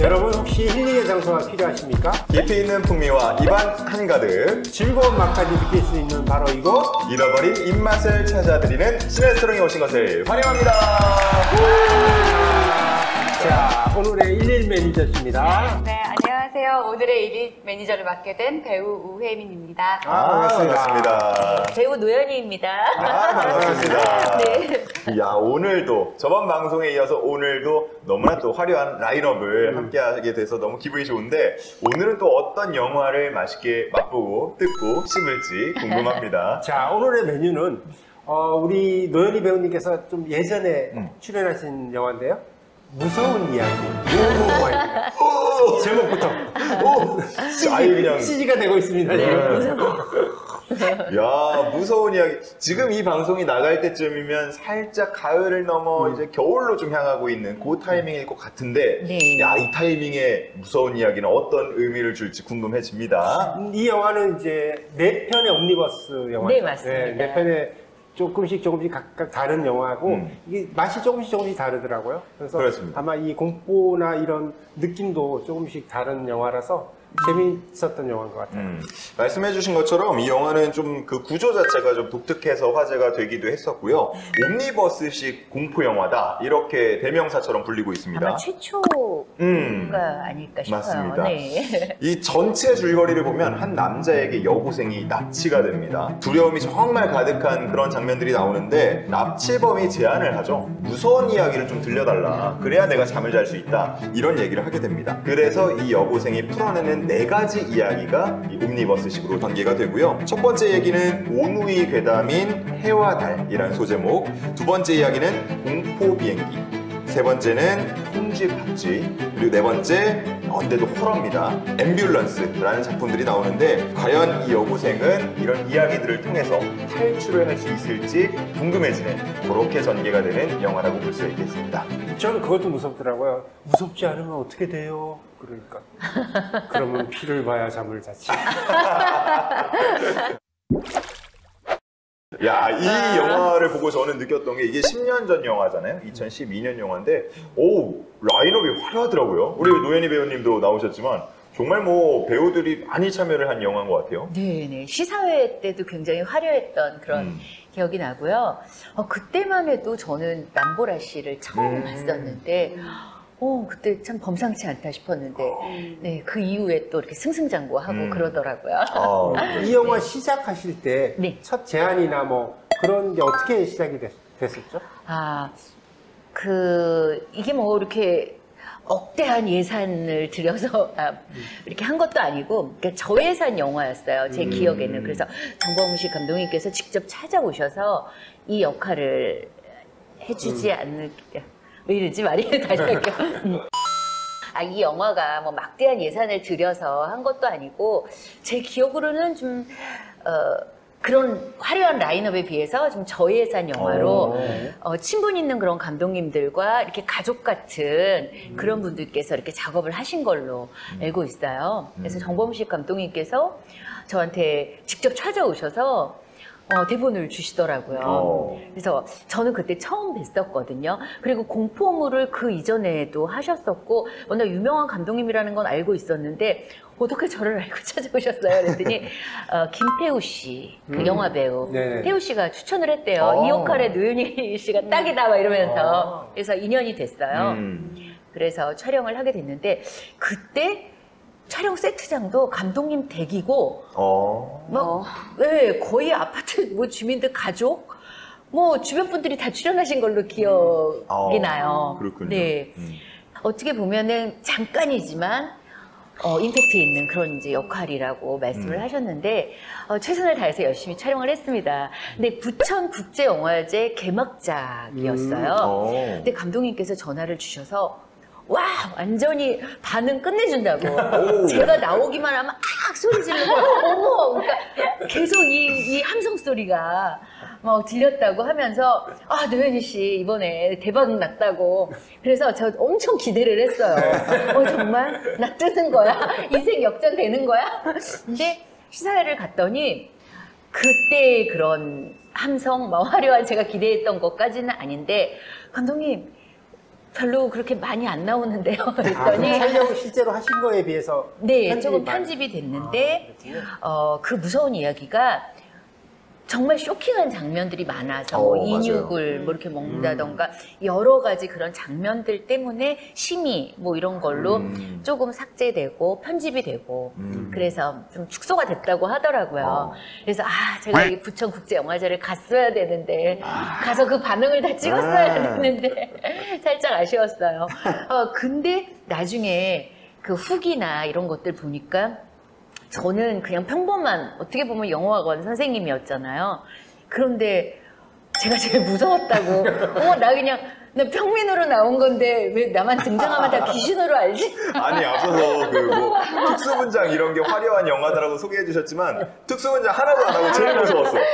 여러분 혹시 힐링의 장소가 필요하십니까? 깊이 있는 풍미와 입안 한가득 즐거운 맛까지 느낄 수 있는 바로 이곳 잃어버린 입맛을 찾아드리는 시네스토롱에 오신 것을 환영합니다. 자, 오늘의 일일 매니저십니다. 네, 안녕하세요. 오늘의 일일 매니저를 맡게 된 배우 우혜민입니다. 반갑습니다. 배우 노연희입니다. 반갑습니다. 네. 야, 오늘도 저번 방송에 이어서 오늘도 너무나 또 화려한 라인업을 함께하게 돼서 너무 기분이 좋은데 오늘은 또 어떤 영화를 맛있게 맛보고 뜯고 씹을지 궁금합니다. 자, 오늘의 메뉴는 우리 노연희 배우님께서 좀 예전에 출연하신 영화인데요. 무서운 이야기. 제목부터. 그냥 CG가 되고 있습니다. 야, 무서운 이야기. 지금 이 방송이 나갈 때쯤이면 살짝 가을을 넘어 이제 겨울로 좀 향하고 있는 그 타이밍일 것 같은데, 네. 야, 이 타이밍에 무서운 이야기는 어떤 의미를 줄지 궁금해집니다. 이 영화는 이제 4편의 옴니버스 영화죠. 네, 맞습니다. 4편의 조금씩 각각 다른 영화고 이게 맛이 조금씩 다르더라고요. 그래서 그렇습니다. 아마 이 공포나 이런 느낌도 조금씩 다른 영화라서 재미있었던 영화인 것 같아요. 말씀해주신 것처럼 이 영화는 좀 그 구조 자체가 좀 독특해서 화제가 되기도 했었고요. 옴니버스식 공포 영화다 이렇게 대명사처럼 불리고 있습니다. 아마 최초가 아닐까 싶어요. 맞습니다. 네. 이 전체 줄거리를 보면 한 남자에게 여고생이 납치가 됩니다. 두려움이 정말 가득한 그런 장면들이 나오는데 납치범이 제안을 하죠. 무서운 이야기를 좀 들려달라. 그래야 내가 잠을 잘 수 있다. 이런 얘기를 하게 됩니다. 그래서 이 여고생이 풀어내는 4가지 이야기가 이 옴니버스식으로 전개가 되고요. 첫 번째 얘기는 오누이 괴담인 해와 달이라는 소제목, 두 번째 이야기는 공포 비행기, 세 번째는 콩쥐 팥쥐, 그리고 네 번째 근데도 호러입니다. 앰뷸런스라는 작품들이 나오는데 과연 이 여고생은 이런 이야기들을 통해서 탈출을 할 수 있을지 궁금해지는 그렇게 전개가 되는 영화라고 볼 수 있겠습니다. 저는 그것도 무섭더라고요. 무섭지 않으면 어떻게 돼요? 그러니까 그러면 피를 봐야 잠을 자지. 야, 이 영화를 보고 저는 느꼈던 게 이게 10년 전 영화잖아요. 2012년 영화인데 라인업이 화려하더라고요. 우리 노연희 배우님도 나오셨지만 정말 뭐 배우들이 많이 참여를 한 영화인 것 같아요. 네. 시사회 때도 굉장히 화려했던 그런 기억이 나고요. 그때만 해도 저는 남보라 씨를 처음 봤었는데 그때 참 범상치 않다 싶었는데 네, 그 이후에 또 이렇게 승승장구하고 그러더라고요. 이 영화 시작하실 때 첫 제안이나 뭐 그런 게 어떻게 시작이 됐었죠? 이게 뭐 이렇게 억대한 예산을 들여서 이렇게 한 것도 아니고 그러니까 저예산 영화였어요. 제 기억에는. 그래서 정범식 감독님께서 직접 찾아오셔서 이 역할을 해주지 않을까. 왜 이러지? 말이 다시 할게요. 이 영화가 뭐 막대한 예산을 들여서 한 것도 아니고 제 기억으로는 좀 그런 화려한 라인업에 비해서 좀 저예산 영화로 친분 있는 그런 감독님들과 이렇게 가족 같은 그런 분들께서 이렇게 작업을 하신 걸로 알고 있어요. 그래서 정범식 감독님께서 저한테 직접 찾아오셔서 대본을 주시더라고요. 그래서 저는 그때 처음 뵀었거든요. 그리고 공포물을 그 이전에도 하셨었고 워낙 유명한 감독님이라는 건 알고 있었는데 어떻게 저를 알고 찾아오셨어요? 그랬더니 김태우 씨, 그 영화 배우 태우 씨가 추천을 했대요. 이 역할에 노연희 씨가 딱이다 막 이러면서. 그래서 인연이 됐어요. 그래서 촬영을 하게 됐는데 그때 촬영 세트장도 감독님 댁이고 거의 아파트 뭐 주민들 가족 주변 분들이 다 출연하신 걸로 기억이 나요. 그렇군요. 네. 어떻게 보면은 잠깐이지만 임팩트 있는 그런 이제 역할이라고 말씀을 하셨는데 최선을 다해서 열심히 촬영을 했습니다. 근데 부천국제영화제 개막작이었어요. 근데 감독님께서 전화를 주셔서 와 완전히 반응 끝내준다고 제가 나오기만 하면 소리 지르고 어머 그러니까 계속 이 함성 소리가 막 들렸다고 하면서 노연희 씨 이번에 대박 났다고 그래서 저 엄청 기대를 했어요. 정말 나 뜨는 거야? 인생 역전 되는 거야? 근데 시사회를 갔더니 그때 그런 함성 화려한 제가 기대했던 것까지는 아닌데 감독님 별로 그렇게 많이 안 나오는데요. 아, 그럼 그랬더니 촬영 실제로 하신 거에 비해서 네, 편집이 조금 많이- 편집이 됐는데 아, 그 무서운 이야기가 정말 쇼킹한 장면들이 많아서 맞아요. 인육을 뭐 이렇게 먹는다던가 여러 가지 그런 장면들 때문에 심의 뭐 이런 걸로 조금 삭제되고 편집이 되고 그래서 좀 축소가 됐다고 하더라고요. 그래서 제가 이 부천국제영화제를 갔어야 되는데 가서 그 반응을 다 찍었어야 되는데 살짝 아쉬웠어요. 근데 나중에 그 후기나 이런 것들 보니까 저는 그냥 평범한 어떻게 보면 영어학원 선생님이었잖아요. 그런데 제가 제일 무서웠다고. 나 평민으로 나온 건데 왜 나만 등장하면 다 귀신으로 알지? 아니 앞서서 그 뭐 특수분장 이런 게 화려한 영화다라고 소개해 주셨지만 특수분장 하나도 안 하고 제일 무서웠어. 네.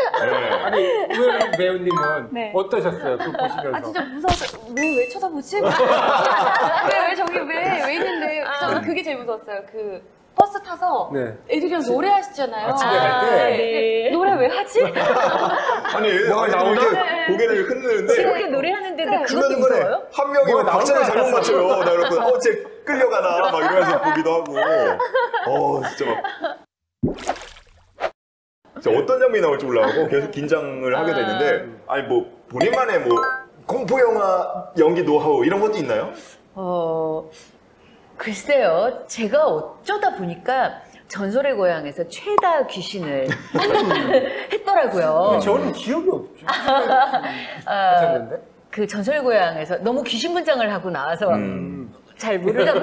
아니 우연히 배우님은 네. 어떠셨어요? 그거 보시면서? 아 진짜 무서워서 왜 쳐다보지? 왜 저기 왜 있는데 저는 그게 제일 무서웠어요. 그 버스 타서 네. 애들이랑 노래하시잖아요. 아침에 갈 때? 네. 노래 왜 하지? 아니 뭐가 아니, 나오나? 이렇게 고개를 흔드는데 이렇게 노래하는데도 그것도 중간중간에 무서워요? 한 명이 뭐가 막 박자를 나올 것 잘못 같았어. 맞춰요. 나 이러고 쟤 끌려가나 막 이러면서 보기도 하고. 진짜 막. 진짜 어떤 장면이 나올지 몰라가고 계속 긴장을 하게 되는데 아니 뭐 본인만의 뭐 공포 영화 연기 노하우 이런 것도 있나요? 글쎄요. 제가 어쩌다 보니까 전설의 고향에서 최다 귀신을 했더라고요. 저는 기억이 없죠. 하셨는데? 그 전설의 고향에서 너무 귀신 분장을 하고 나와서 잘 모르잖아.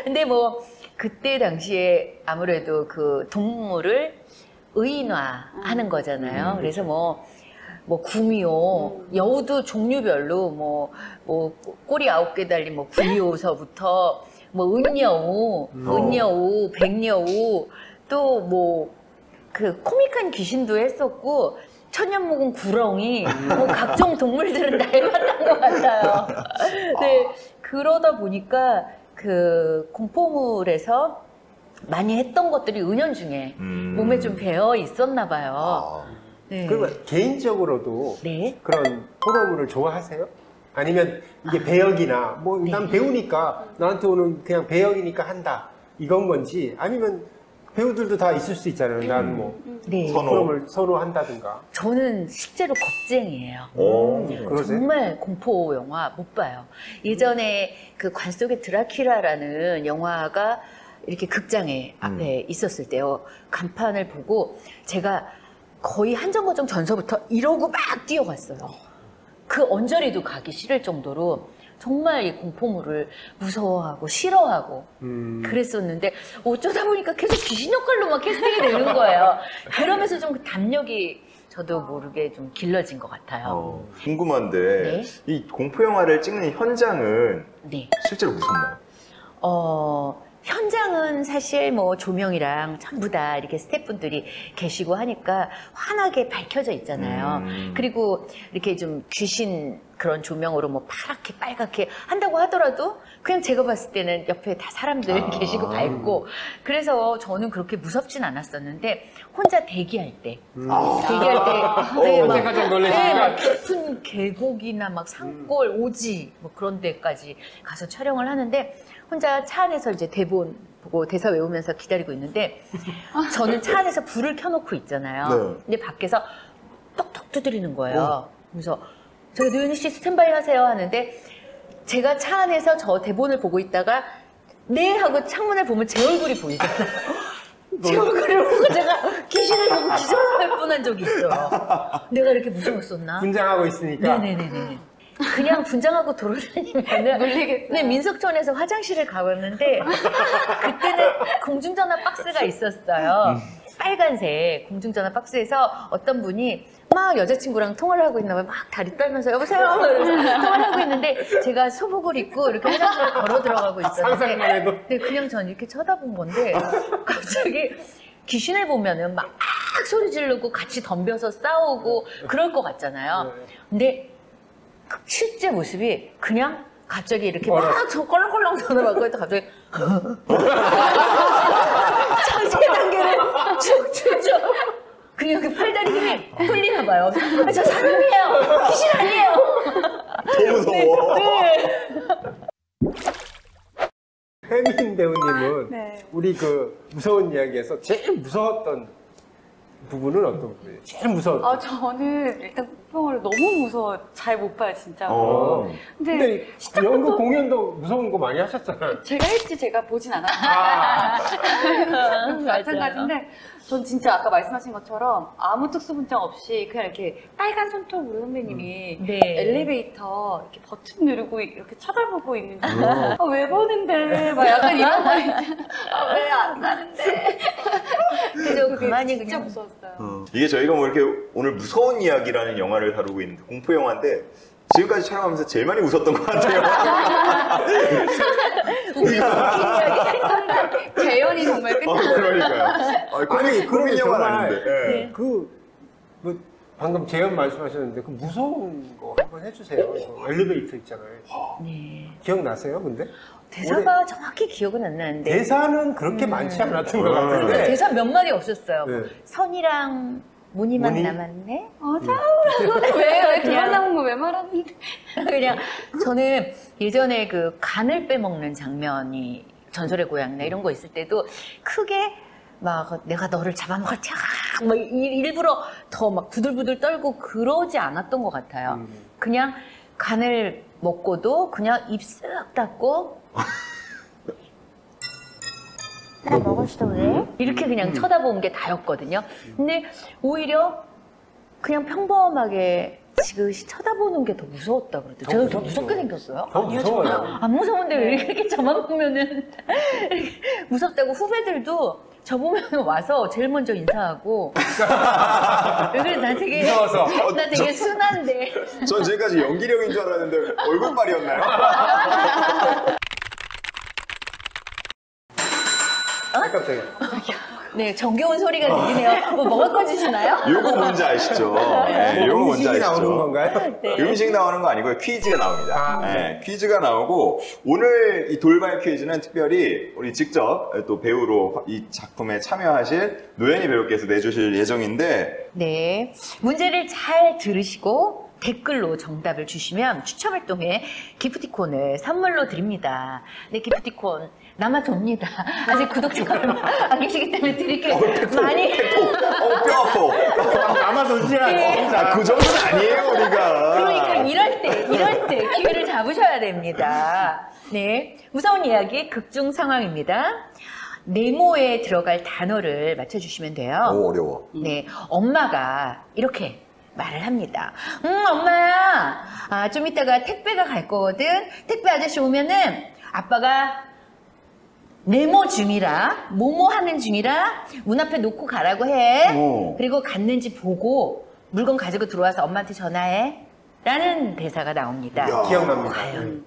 근데 뭐 그때 당시에 아무래도 그 동물을 의인화하는 거잖아요. 그래서 뭐 구미호, 여우도 종류별로 뭐 꼬리 9개 달린 뭐 구미호서부터 뭐 은여우, 백여우, 또 뭐 그 코믹한 귀신도 했었고 천년묵은 구렁이, 뭐 각종 동물들은 다 해봤던 것 같아요. 네, 그러다 보니까 그 공포물에서 많이 했던 것들이 은연중에 몸에 좀 배어 있었나 봐요. 네. 그러면 개인적으로도 네. 그런 호러물을 좋아하세요? 아니면 이게 배역이나 뭐 난 배우니까 나한테 오는 그냥 배역이니까 한다 이건 건지 아니면 배우들도 다 있을 수 있잖아요. 난 뭐 네. 호러물 선호한다든가. 저는 실제로 겁쟁이에요. 그러세요? 정말 공포 영화 못 봐요. 예전에 그 관 속의 드라큘라라는 영화가 이렇게 극장에 앞에 있었을 때요. 간판을 보고 제가 거의 한정거장 전서부터 이러고 막 뛰어갔어요. 그 언저리도 가기 싫을 정도로 정말 이 공포물을 무서워하고 싫어하고 그랬었는데 어쩌다 보니까 계속 귀신 역할로만 캐스팅이 되는 거예요. 그러면서 좀 그 담력이 저도 모르게 좀 길러진 것 같아요. 궁금한데 네. 이 공포 영화를 찍는 현장은 네. 실제로 무섭나요? 현장은 사실 뭐 조명이랑 전부 다 이렇게 스태프분들이 계시고 하니까 환하게 밝혀져 있잖아요. 그리고 이렇게 좀 귀신 그런 조명으로 뭐 파랗게 빨갛게 한다고 하더라도 그냥 제가 봤을 때는 옆에 다 사람들 계시고 밝고 그래서 저는 그렇게 무섭진 않았었는데 혼자 대기할 때 네, 언제까지 놀라시니까. 막 깊은 계곡이나 막 산골, 오지 뭐 그런 데까지 가서 촬영을 하는데 혼자 차 안에서 이제 대본 보고 대사 외우면서 기다리고 있는데 저는 차 안에서 불을 켜놓고 있잖아요. 네. 근데 밖에서 똑똑 두드리는 거예요. 그래서 제가 노현희 씨 스탠바이 하세요 하는데 제가 차 안에서 저 대본을 보고 있다가 네 하고 창문을 보면 제 얼굴이 보이잖아요. 제 얼굴을 보고 제가 귀신을 보고 기절할 뻔한 적이 있어요. 내가 이렇게 무서웠었나? 분장하고 있으니까. 네네네네. 그냥 분장하고 돌아다니면은 놀리겠어요. 네, 민속촌에서 화장실을 가봤는데 그때는 공중전화 박스가 있었어요. 빨간색 공중전화 박스에서 어떤 분이 막 여자친구랑 통화를 하고 있나 봐요. 막 다리 떨면서 여보세요 이러면서 통화를 하고 있는데 제가 소복을 입고 이렇게 화장실에 걸어 들어가고 있었는데 상상만 해도. 네, 그냥 전 이렇게 쳐다본 건데 갑자기 귀신을 보면은 막 소리 지르고 같이 덤벼서 싸우고 그럴 것 같잖아요. 근데 그 실제 모습이 그냥 갑자기 이렇게 막 저 껄렁껄렁 전화받고 있다 갑자기 세 단계를 쭉쭉쭉 그냥 그 팔다리 힘이 풀리나 봐요. 저 사람이에요. 귀신 아니에요. 너무 무서워. 네. 우리 그 무서운 이야기에서 제일 무서웠던 부분은 어떤 부분이에요? 제일 무서웠던. 저는 일단 공포영화를 너무 무서워. 잘 못 봐요, 진짜. 근데 연극 공연도 무서운 거 많이 하셨잖아요. 제가 했지, 제가 보진 않았어요. 아, 마찬가지인데, 전 진짜 아까 말씀하신 것처럼 아무 특수분장 없이 그냥 이렇게 빨간 손톱으로 선배님이 네. 엘리베이터 이렇게 버튼 누르고 이렇게 쳐다보고 있는지 왜 보는데 막 약간 이런 거 있잖아. 왜 안 가는데. 그래서 그게 가만히 진짜 그냥 무서웠어요. 이게 저희가 뭐 이렇게 오늘 무서운 이야기라는 영화를 다루고 있는데 공포 영화인데 지금까지 촬영하면서 제일 많이 웃었던 것 같아요. 재현이 정말 끝나. 그러니까요. 코믹 영화는 정말 아닌데. 예. 뭐 방금 재현 말씀하셨는데 그 무서운 거 한번 해주세요. 그 엘리베이터 있잖아요. 네. 기억나세요, 근데? 대사가 정확히 기억은 안 나는데 대사는 그렇게 많지 않았던 것 근데 같은데. 대사 몇 마디 없었어요. 네. 선이랑 무늬만 무늬? 남았네. 왜 그만 나온 거 왜 말하는데? 그냥 저는 예전에 그 간을 빼먹는 장면이 전설의 고향이나 이런 거 있을 때도 크게 막 내가 너를 잡아먹을 테야 막 일부러 더 막 부들부들 떨고 그러지 않았던 것 같아요. 그냥 간을 먹고도 그냥 입 쓱 닫고 나 먹었어 왜? 이렇게 그냥 쳐다보는 게 다였거든요. 근데 오히려 그냥 평범하게 지그시 쳐다보는 게 더 무서웠다 그러더라고요. 제가 이렇게 무섭게 생겼어요? 더 무서워요. 안 무서운데 왜 이렇게 저만 보면은 무섭다고 후배들도 저 보면 와서 제일 먼저 인사하고 왜 그래 나 되게 무서워서. 나 되게 순한데 전 지금까지 연기력인 줄 알았는데 얼굴말이었나요? 깜짝이야. 네 정겨운 소리가 들리네요. 뭐 먹을 거 주시나요? 요거 뭔지 아시죠? 네, 요거 뭔지 음식이 아시죠? 나오는 건가요? 네. 음식 나오는 거 아니고요. 퀴즈가 나옵니다. 아, 네, 퀴즈가 나오고 오늘 이 돌발 퀴즈는 특별히 우리 직접 또 배우로 이 작품에 참여하실 노현희 배우께서 내주실 예정인데 네 문제를 잘 들으시고 댓글로 정답을 주시면 추첨을 통해 기프티콘을 선물로 드립니다. 네 기프티콘 남아돕니다. 아직 구독자가 얼마 안 계시기 때문에 드릴게요. 많이 뼈 아파. 아마 돌지 않습니다. 그 정도는 아니에요 우리가. 그러니까 이럴 때 기회를 잡으셔야 됩니다. 네, 무서운 이야기 극중 상황입니다. 네모에 들어갈 단어를 맞춰주시면 돼요. 오 어려워. 네, 엄마가 이렇게 말을 합니다. 엄마야, 좀 이따가 택배가 갈 거거든. 택배 아저씨 오면은 아빠가 네모 중이라, 뭐뭐 하는 중이라 문 앞에 놓고 가라고 해. 오. 그리고 갔는지 보고 물건 가지고 들어와서 엄마한테 전화해. 라는 대사가 나옵니다. 야. 기억납니다. 과연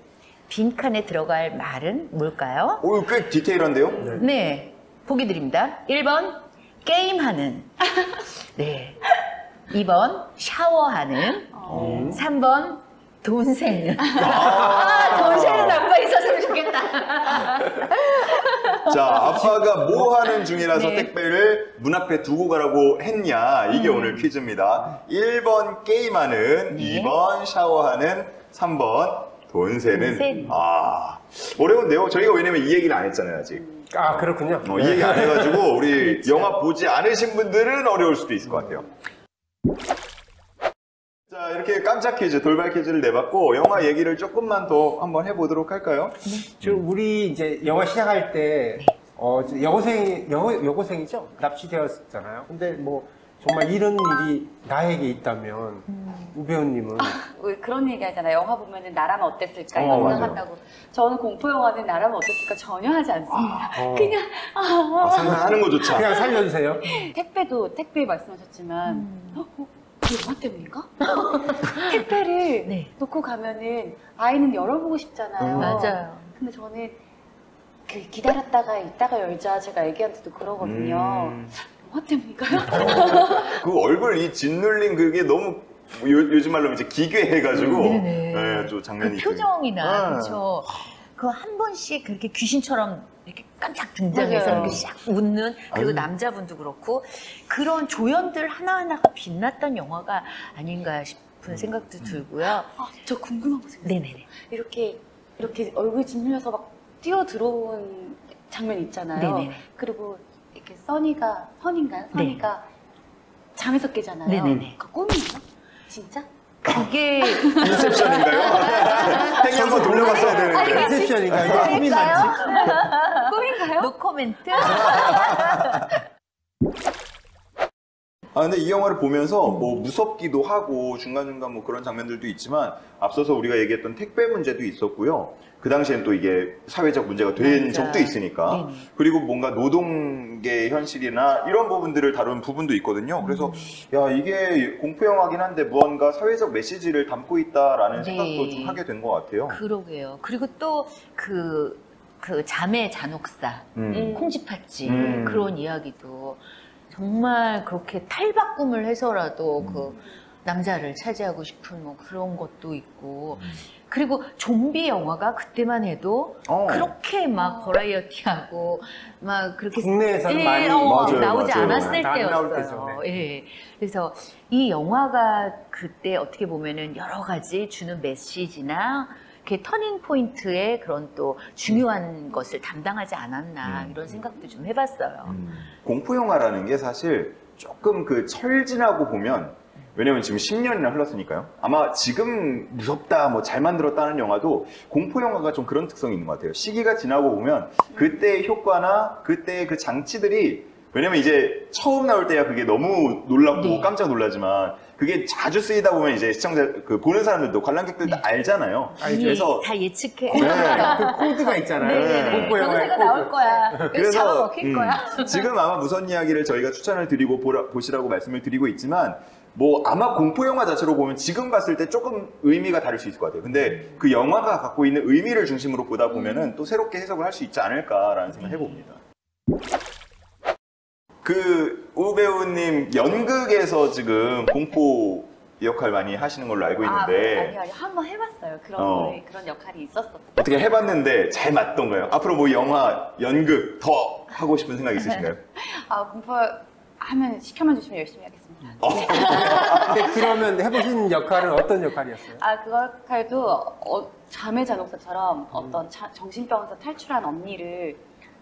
빈칸에 들어갈 말은 뭘까요? 오 꽤 디테일한데요? 네, 보기 드립니다. 1번 게임하는, 네. 2번 샤워하는, 3번 돈 세는. 돈 세는 아빠 있었으면 좋겠다. 자, 아빠가 뭐 하는 중이라서 네. 택배를 문 앞에 두고 가라고 했냐. 이게 오늘 퀴즈입니다. 1번 게임하는, 네. 2번 샤워하는, 3번 돈 세는. 돈 세는. 아, 어려운데요? 저희가 왜냐면 이 얘기를 안 했잖아요, 아직. 아, 그렇군요. 이 얘기 안 해가지고 우리 그렇죠. 영화 보지 않으신 분들은 어려울 수도 있을 것 같아요. 자, 이렇게 깜짝 퀴즈, 돌발 퀴즈를 내봤고 영화 얘기를 조금만 더 한번 해보도록 할까요? 우리 이제 영화 시작할 때, 여고생이죠? 납치되었잖아요. 근데 뭐, 정말 이런 일이 나에게 있다면, 우 배우님은. 왜 그런 얘기 하잖아요. 영화 보면은 나라면 어땠을까 어, 이런 맞아요. 생각한다고. 저는 공포 영화는 나라면 어땠을까 전혀 하지 않습니다. 어. 그냥 상상하는 거조차. 그냥 살려주세요. 택배 말씀하셨지만 그 영화 때문인가? 택배를 네. 놓고 가면은 아이는 열어보고 싶잖아요. 맞아요. 근데 저는 그 기다렸다가 이따가 열자 제가 애기한테도 그러거든요. 영화 때문인가요? 그 얼굴 이 짓눌린 그게 너무 요즘 말로 이제 기괴해가지고 네네. 네, 좀 장면이 그 표정이나, 네. 그쵸. 그 한 번씩 그렇게 귀신처럼 이렇게 깜짝 등장해서 맞아요. 이렇게 싹 웃는, 그리고 남자분도 그렇고, 그런 조연들 하나하나가 빛났던 영화가 아닌가 싶은 생각도 들고요. 저 궁금한 거 생겼어요. 네네네. 이렇게 얼굴 짓눌려서 막 뛰어 들어온 장면 있잖아요. 네네. 그리고 이렇게 선이가 잠에서 깨잖아요. 네네네. 그 꿈이에요? 진짜? 그게 인셉션인가요? 행위 한번 돌려봤어야 되는데. 인셉션인가? 이게 꿈이 많지? 꿈인가요? 노 코멘트. 아 근데 이 영화를 보면서 뭐 무섭기도 하고 중간중간 뭐 그런 장면들도 있지만 앞서서 우리가 얘기했던 택배 문제도 있었고요. 그 당시엔 또 이게 사회적 문제가 된 맞아. 적도 있으니까 네네. 그리고 뭔가 노동계 현실이나 이런 부분들을 다룬 부분도 있거든요. 그래서 야 이게 공포 영화긴 한데 무언가 사회적 메시지를 담고 있다라는 네. 생각도 좀 하게 된 것 같아요. 그러게요. 그리고 또 그 자매 잔혹사, 콩쥐팥쥐 그런 이야기도 정말 그렇게 탈바꿈을 해서라도 그 남자를 차지하고 싶은 뭐 그런 것도 있고 그리고 좀비 영화가 그때만 해도 그렇게 막 버라이어티하고 막 그렇게 국내에서는 예, 많이 맞아요, 나오지 맞아요. 않았을 안 나올 때였어요. 때죠, 예. 그래서 이 영화가 그때 어떻게 보면은 여러 가지 주는 메시지나 이렇게 터닝 포인트의 그런 또 중요한 것을 담당하지 않았나 이런 생각도 좀 해봤어요. 공포 영화라는 게 사실 조금 그 철진하고 보면 왜냐면 지금 10년이나 흘렀으니까요. 아마 지금 무섭다, 뭐 잘 만들었다는 영화도 공포 영화가 좀 그런 특성이 있는 것 같아요. 시기가 지나고 보면 그때의 효과나 그때의 그 장치들이 왜냐면 이제 처음 나올 때야 그게 너무 놀랍고 네. 깜짝 놀라지만 그게 자주 쓰이다 보면 이제 시청자, 그 보는 사람들도 관람객들도 네. 알잖아요. 이미 그래서 다 예측해. 그 코드가 있잖아요. 네. 공포 영화의 병세가 코드. 나올 거야. 그래서 잡아먹힐 거야. 지금 아마 무선 이야기를 저희가 추천을 드리고 보시라고 말씀을 드리고 있지만 뭐 아마 공포 영화 자체로 보면 지금 봤을 때 조금 의미가 다를 수 있을 것 같아요. 근데 그 영화가 갖고 있는 의미를 중심으로 보다 보면은 또 새롭게 해석을 할 수 있지 않을까라는 생각을 해봅니다. 그 우 배우님 연극에서 지금 공포 역할 많이 하시는 걸로 알고 있는데 아니요. 한번 해봤어요. 그런 역할이 있었어요. 어떻게 해봤는데 잘 맞던가요? 앞으로 뭐 영화, 연극 더 하고 싶은 생각 있으신가요? 공부하면 시켜만 주시면 열심히 하겠습니다. 근데 그러면 해보신 역할은 어떤 역할이었어요? 그 역할도 자매 잔혹사처럼 어떤 정신병에서 탈출한 언니를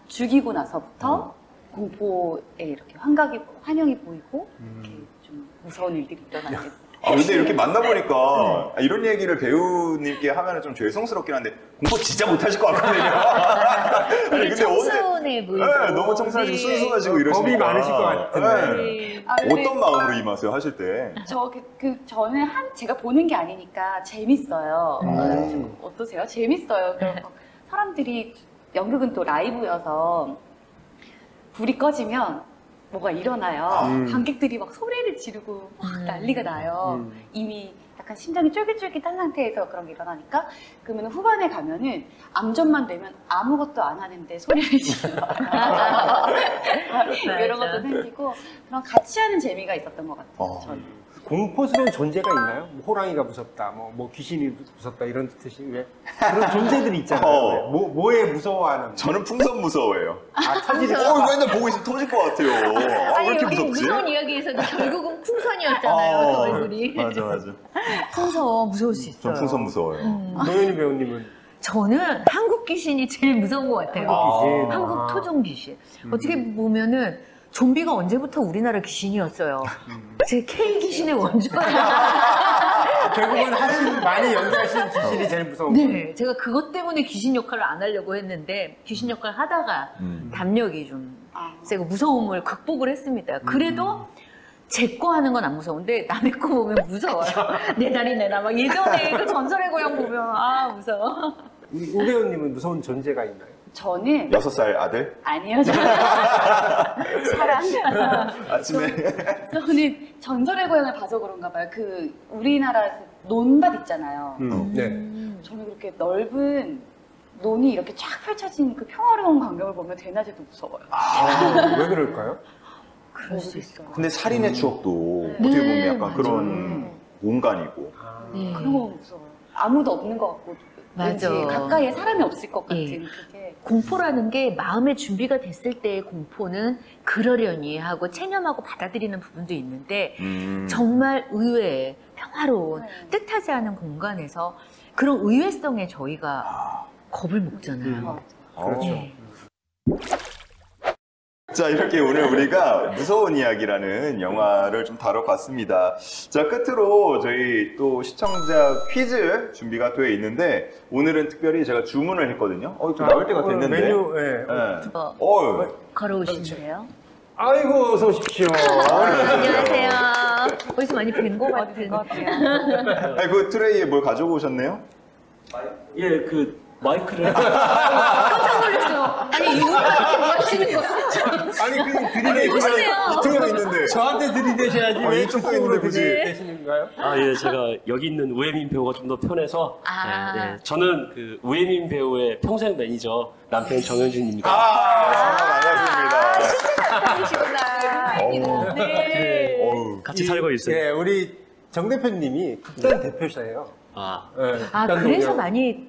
죽이고 나서부터 공포에 이렇게 환영이 보이고 이렇게 좀 무서운 일들이 일어나게 됩니다. 근데 이렇게 만나보니까 이런 얘기를 배우님께 하면 좀 죄송스럽긴 한데 공부 진짜 못하실 것 같거든요. 아니, 근데 청순해 보이고. 네, 너무 청순하시고 순수하시고 이러시니까 겁이 많으실 것 같은데. 네. 어떤 마음으로 임하세요, 하실 때? 저는 제가 보는 게 아니니까 재밌어요. 어떠세요? 재밌어요. 그래서 사람들이 연극은 또 라이브여서 불이 꺼지면 뭐가 일어나요. 관객들이 막 소리를 지르고 막 난리가 나요. 이미 약간 심장이 쫄깃쫄깃한 상태에서 그런 게 일어나니까 그러면 후반에 가면은 암전만 되면 아무것도 안 하는데 소리를 지르고 이런 것도 생기고 그런 같이 하는 재미가 있었던 것 같아요. 저는. 공포스러운 존재가 있나요? 뭐 호랑이가 무섭다, 뭐 귀신이 무섭다 이런 뜻이 왜 그런 존재들이 있잖아요. 뭐에 무서워하는? 저는 풍선 무서워해요. 터지는 맨날 보고 있으면 터질 것 같아요. 왜 이렇게 여기 무섭지? 무서운 이야기에서도 결국은 풍선이었잖아요. 그 얼굴이. 맞아. 풍선 무서울 수 있어요. 전 풍선 무서워요. 노현희 배우님은 저는 한국 귀신이 제일 무서운 것 같아요. 귀신. 한국 토종 귀신. 어떻게 보면은 좀비가 언제부터 우리나라 귀신이었어요. 제 K 귀신의 원조예요. 결국은 많이 연기하신 귀신이 제일 무서운 거예요. 네, 제가 그것 때문에 귀신 역할을 안 하려고 했는데 귀신 역할 하다가 담력이 좀 세고 무서움을 극복을 했습니다. 그래도 제 거 하는 건 안 무서운데 남의 거 보면 무서워요. 내 다리 내놔. 막 예전에 그 전설의 고향 보면 무서워. 우리 우 배우님은 무서운 존재가 있나요? 저는 6살 아들? 아니요. 사랑. 아침에. 저는 전설의 고향을 봐서 그런가 봐요. 우리나라 논밭 있잖아요. 네. 저는 그렇게 넓은 논이 이렇게 쫙 펼쳐진 그 평화로운 광경을 보면 대낮에도 무서워요. 왜 그럴까요? 그럴 수 있어요. 근데 살인의 추억도 어떻게 보면 약간 맞아요. 그런 공간이고. 그런 거 무서워요. 아무도 없는 것 같고 왠지 맞아. 가까이에 사람이 없을 것 같은 예. 그게 공포라는 게 마음의 준비가 됐을 때의 공포는 그러려니 하고 체념하고 받아들이는 부분도 있는데 정말 의외의 평화로운 뜻하지 않은 공간에서 그런 의외성에 저희가 겁을 먹잖아요. 그렇죠. 예. 자, 이렇게 오늘 우리가 무서운 이야기라는 영화를 좀 다뤄봤습니다. 자, 끝으로 저희 또 시청자 퀴즈 준비가 되어 있는데 오늘은 특별히 제가 주문을 했거든요. 좀 나올 때가 됐는데. 메뉴, 예. 뭐 걸어오신대요. 아이고, 어서 오십시오. 안녕하세요. 어디서 많이 뵌 것 같은. 아니, 그 트레이에 뭘 가지고 오셨네요? 예, 그 마이크를 깜짝 놀랐어요. 아니 이거 이렇게 뭐 하시는 거예요? 아니, 그 들이대시네요. 이쪽에도 있는데. 저한테 들이대셔야지. 왜 이쪽도 이쪽으로 있는데 굳이. 들이대시는가요? 아, 예, 제가 여기 있는 우예민 배우가 좀 더 편해서 아. 네, 저는 그 우예민 배우의 평생 매니저 남편 정현준입니다. 반갑습니다. 남편이시구나. 네. 어우. 같이 살고 있어요. 예, 우리 정 대표님이 극단 대표셔요. 아, 예, 아 극단 그래서 동료. 많이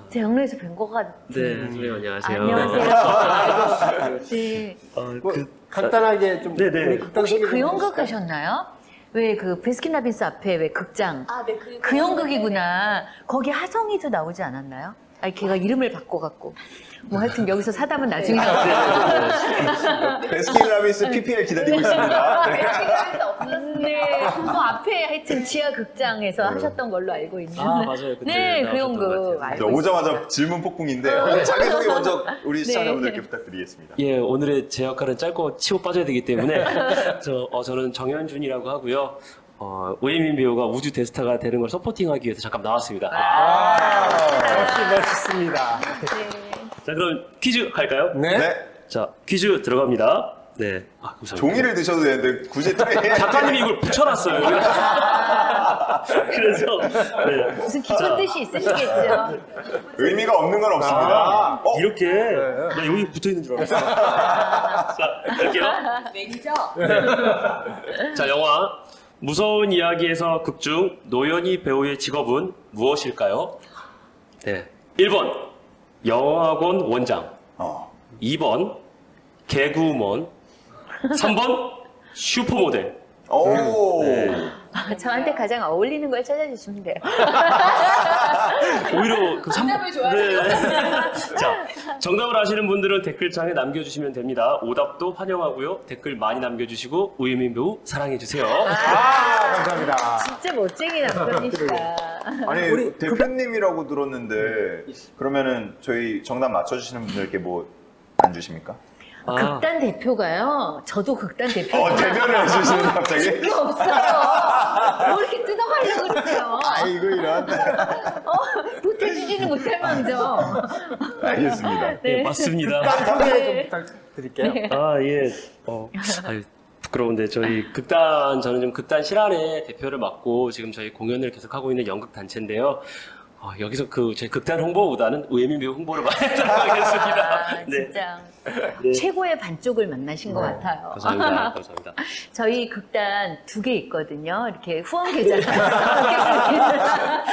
제 영로에서 뵌 것 같은. 네, 선생님 안녕하세요. 안녕하세요. 네. 뭐, 간단하게 좀 네네. 우리 극단 혹시 소개 그 좀 연극 해주실까요? 하셨나요? 왜 그 베스킨라빈스 앞에 왜 극장? 아, 네, 그 연극이구나. 거기 하정이도 나오지 않았나요? 아니 걔가 이름을 바꿔갖고. 뭐 하여튼 여기서 사담은 나중에 베스킨라빈스 PPL 기다리고 있습니다. 네, 그 앞에 하여튼 지하 극장에서 하셨던 걸로 알고 있는. 아, 맞아요. 그때 네, 그 나오셨던 것 연극 같아요. 알고 오자마자 있어요. 질문 폭풍인데 자기소개 먼저 우리 네. 시청자분들께 부탁드리겠습니다. 예, 오늘의 제 역할은 짧고 치고 빠져야 되기 때문에 저는 정현준이라고 하고요. 우예민 배우가 우주 대스타가 되는 걸 서포팅하기 위해서 잠깐 나왔습니다. 역시 멋있습니다. 자, 그럼 퀴즈 갈까요? 네. 네. 자, 퀴즈 들어갑니다. 네. 아, 감사합니다. 종이를 드셔도 되는데 굳이 트레이에 작가님이 이걸 붙여놨어요. 그래서 네. 무슨 깊은 뜻이 있으시겠죠? 의미가 없는 건 없습니다. 이렇게 나 여기 붙어 있는 줄 알았어. 자, 갈게요. 매니저. 자, 영화 무서운 이야기에서 극중 노현희 배우의 직업은 무엇일까요? 네. 1번 영어학원 원장, 어. 2번 개구먼, 3번 슈퍼모델. 오. 저한테 가장 어울리는 걸 찾아주시면 돼요. 오히려 그 정답을 좋아해요. 자, 정답을 아시는 분들은 댓글창에 남겨주시면 됩니다. 오답도 환영하고요. 댓글 많이 남겨주시고 우예민 배우 사랑해주세요. 감사합니다. 진짜 멋쟁이 남편이시다. 아니 대표님이라고 들었는데 그러면은 저희 정답 맞춰주시는 분들께 뭐 안 주십니까? 극단 대표가요. 저도 극단 대표. 대변을 해주시는 갑자기? 그게 없어요. 뭐 이렇게 뜯어가려고 그러세요. 아이고 이런. 보태주지는 못할 망정. 알겠습니다. 네, 맞습니다. 소개 좀 부탁드릴게요. 아, 예. 아유, 부끄러운데 저희 극단, 저는 좀 극단 실안의 대표를 맡고 지금 저희 공연을 계속하고 있는 연극 단체인데요. 여기서 저희 극단 홍보보다는 우예민 배우 홍보를 많이 하도록 하겠습니다. 네. 진짜 네. 최고의 반쪽을 만나신 것 같아요. 감사합니다. 감사합니다. 저희 극단 2개 있거든요. 이렇게 후원 계좌가.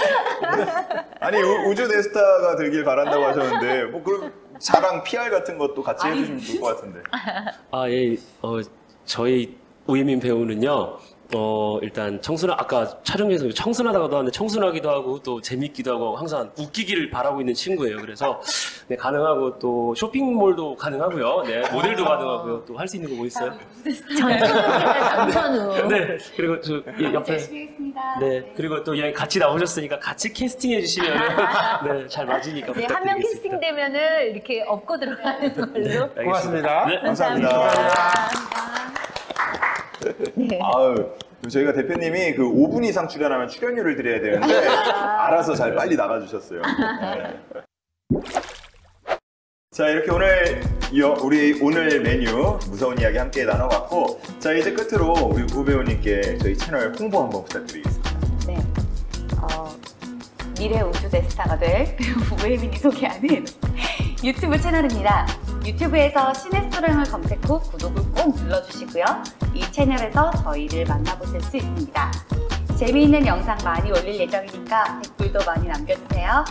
아니 우주 대스타가 되길 바란다고 하셨는데 뭐 그럼 자랑 PR 같은 것도 같이 해주시면 좋을 것 같은데. 아, 예. 저희 우예민 배우는요. 일단 아까 촬영에서 청순하다고도 하는데 청순하기도 하고 또 재밌기도 하고 항상 웃기기를 바라고 있는 친구예요. 그래서 네, 가능하고 또 쇼핑몰도 가능하고요. 네, 모델도 가능하고요. 또 할 수 있는 거 뭐 있어요? 남편우. 네, 그리고 저 옆에 열심히 하겠습니다. 네, 그리고 또 여기 같이 나오셨으니까 같이 캐스팅해 주시면 네, 잘 맞으니까 네, 한 명 부탁드리겠습니다. 캐스팅 되면은 이렇게 업고 들어가는 걸로. 알겠습니다. 고맙습니다. 네, 감사합니다. 네. 아유, 저희가 대표님이 그 5분 이상 출연하면 출연료를 드려야 되는데 알아서 잘 빨리 나가주셨어요. 네. 자, 이렇게 우리 오늘 메뉴 무서운 이야기 함께 나눠봤고, 자 이제 끝으로 우리 우 배우님께 저희 채널 홍보 한번 부탁드리겠습니다. 네. 미래 우주 대스타가 될 배우 우예민이 소개하는 유튜브 채널입니다. 유튜브에서 시네스토랑을 검색 후 구독을 꼭 눌러주시고요. 이 채널에서 저희를 만나보실 수 있습니다. 재미있는 영상 많이 올릴 예정이니까 댓글도 많이 남겨주세요.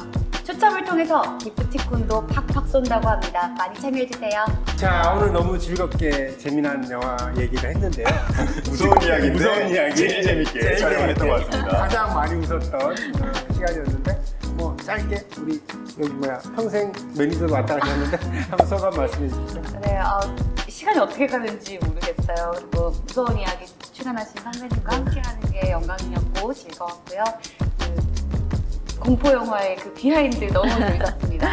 추첨을 통해서 기프티콘도 팍팍 쏜다고 합니다. 많이 참여해주세요. 자, 오늘 너무 즐겁게 재미난 영화 얘기를 했는데요. 무서운 이야기인데 무서운 이야기. 제일 재밌게 제일 촬영을 했던 것 같습니다. 가장 많이 웃었던 시간이었는데, 뭐, 짧게 우리 여기 평생 매니저 왔다 갔다 했는데 한번 소감 말씀해 주시죠. 네, 시간이 어떻게 가는지 모르겠어요. 그리고 무서운 이야기 출연하신 선배님과 함께하는 게 영광이었고 즐거웠고요. 그 공포 영화의 그 비하인드 너무 재밌었습니다.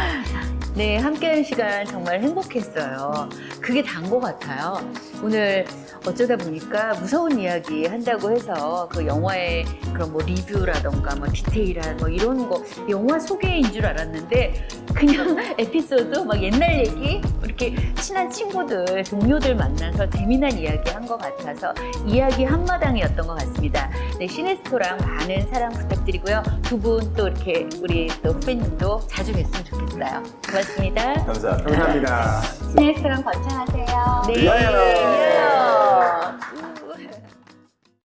네, 함께하는 시간 정말 행복했어요. 그게 다인 것 같아요. 오늘 어쩌다 보니까 무서운 이야기 한다고 해서 그 영화의 그런 뭐 리뷰라던가 뭐 디테일한 뭐 이런 거 영화 소개인 줄 알았는데 그냥 에피소드 막 옛날 얘기 이렇게 친한 친구들 동료들 만나서 재미난 이야기 한 것 같아서 이야기 한마당이었던 것 같습니다. 네, 시네스토랑 많은 사랑 부탁드리고요. 두 분 또 이렇게 우리 또 후배님도 자주 뵀으면 좋겠어요. 고맙습니다. 감사합니다. 감사합니다. 시네스토랑 번창하세요. 네, 위하여! 위하여!